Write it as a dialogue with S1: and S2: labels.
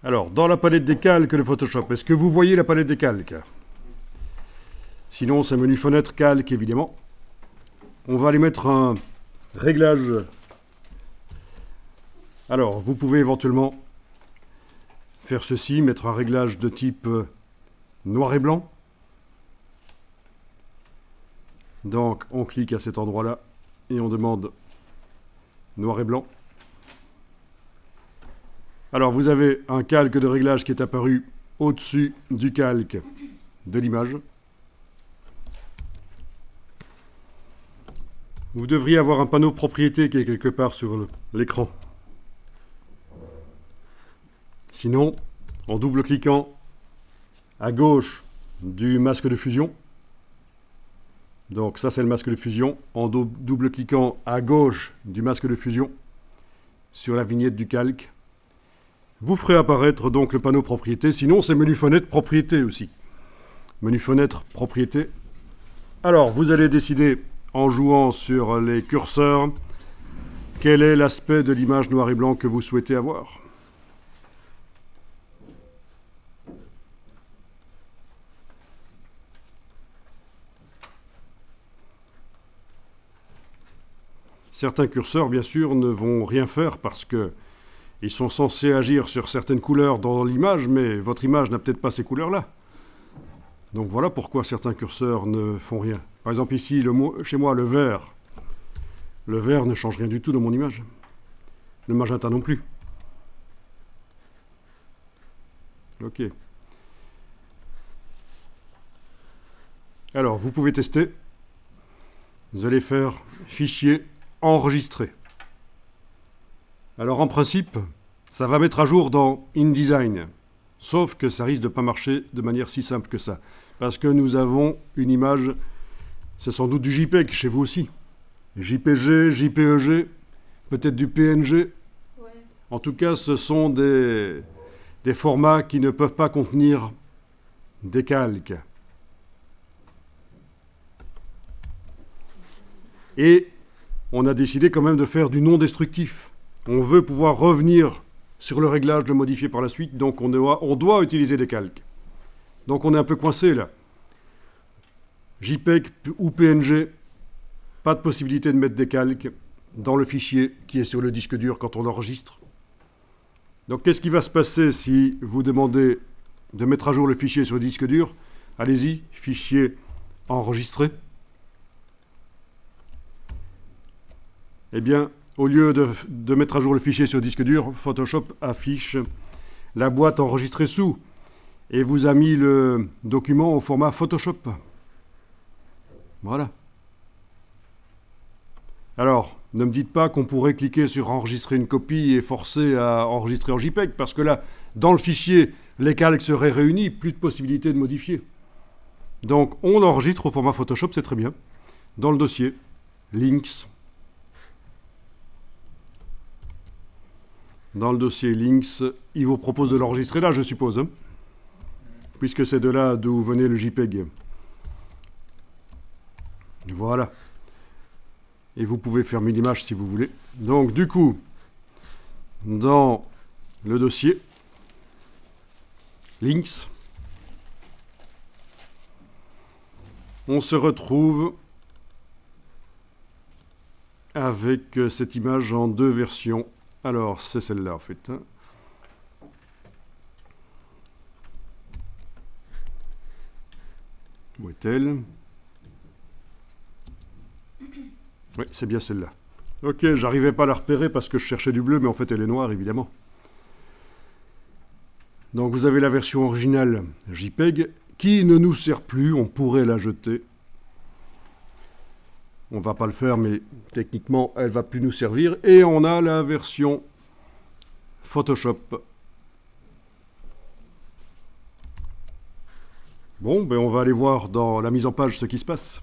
S1: Alors, dans la palette des calques de Photoshop, est-ce que vous voyez la palette des calques? Sinon, c'est menu fenêtre calque, évidemment. On va aller mettre un réglage. Alors, vous pouvez éventuellement faire ceci, mettre un réglage de type noir et blanc. Donc, on clique à cet endroit-là et on demande noir et blanc. Alors, vous avez un calque de réglage qui est apparu au-dessus du calque de l'image. Vous devriez avoir un panneau propriété qui est quelque part sur l'écran. Sinon, en double-cliquant à gauche du masque de fusion, donc ça c'est le masque de fusion, en double-cliquant à gauche du masque de fusion, sur la vignette du calque, vous ferez apparaître donc le panneau propriété. Sinon, c'est menu fenêtre propriété aussi. Menu fenêtre propriété. Alors, vous allez décider, en jouant sur les curseurs, quel est l'aspect de l'image noir et blanc que vous souhaitez avoir. Certains curseurs, bien sûr, ne vont rien faire parce que ils sont censés agir sur certaines couleurs dans l'image, mais votre image n'a peut-être pas ces couleurs-là. Donc voilà pourquoi certains curseurs ne font rien. Par exemple ici, chez moi, le vert. Le vert ne change rien du tout dans mon image. Le magenta non plus. Ok. Alors, vous pouvez tester. Vous allez faire fichier enregistrer. Alors en principe, ça va mettre à jour dans InDesign. Sauf que ça risque de ne pas marcher de manière si simple que ça. Parce que nous avons une image, c'est sans doute du JPEG chez vous aussi. JPG, JPEG, peut-être du PNG. Ouais. En tout cas, ce sont des formats qui ne peuvent pas contenir des calques. Et on a décidé quand même de faire du non destructif. On veut pouvoir revenir sur le réglage de modifier par la suite, donc on doit utiliser des calques. Donc on est un peu coincé là. JPEG ou PNG, pas de possibilité de mettre des calques dans le fichier qui est sur le disque dur quand on enregistre. Donc qu'est-ce qui va se passer si vous demandez de mettre à jour le fichier sur le disque dur? Allez-y, fichier enregistré. Eh bien, au lieu de mettre à jour le fichier sur le disque dur, Photoshop affiche la boîte enregistrée sous et vous a mis le document au format Photoshop. Voilà. Alors, ne me dites pas qu'on pourrait cliquer sur enregistrer une copie et forcer à enregistrer en JPEG, parce que là, dans le fichier, les calques seraient réunis, plus de possibilité de modifier. Donc, on enregistre au format Photoshop, c'est très bien. Dans le dossier, Links. Dans le dossier Links, il vous propose de l'enregistrer là, je suppose, hein, puisque c'est de là d'où venait le JPEG. Voilà. Et vous pouvez fermer l'image si vous voulez. Donc, du coup, dans le dossier Links, on se retrouve avec cette image en deux versions. Alors, c'est celle-là, en fait. Où est-elle? Oui, c'est bien celle-là. Ok, j'arrivais pas à la repérer parce que je cherchais du bleu, mais en fait, elle est noire, évidemment. Donc, vous avez la version originale JPEG, qui ne nous sert plus, on pourrait la jeter. On ne va pas le faire, mais techniquement, elle ne va plus nous servir. Et on a la version Photoshop. Bon, ben on va aller voir dans la mise en page ce qui se passe.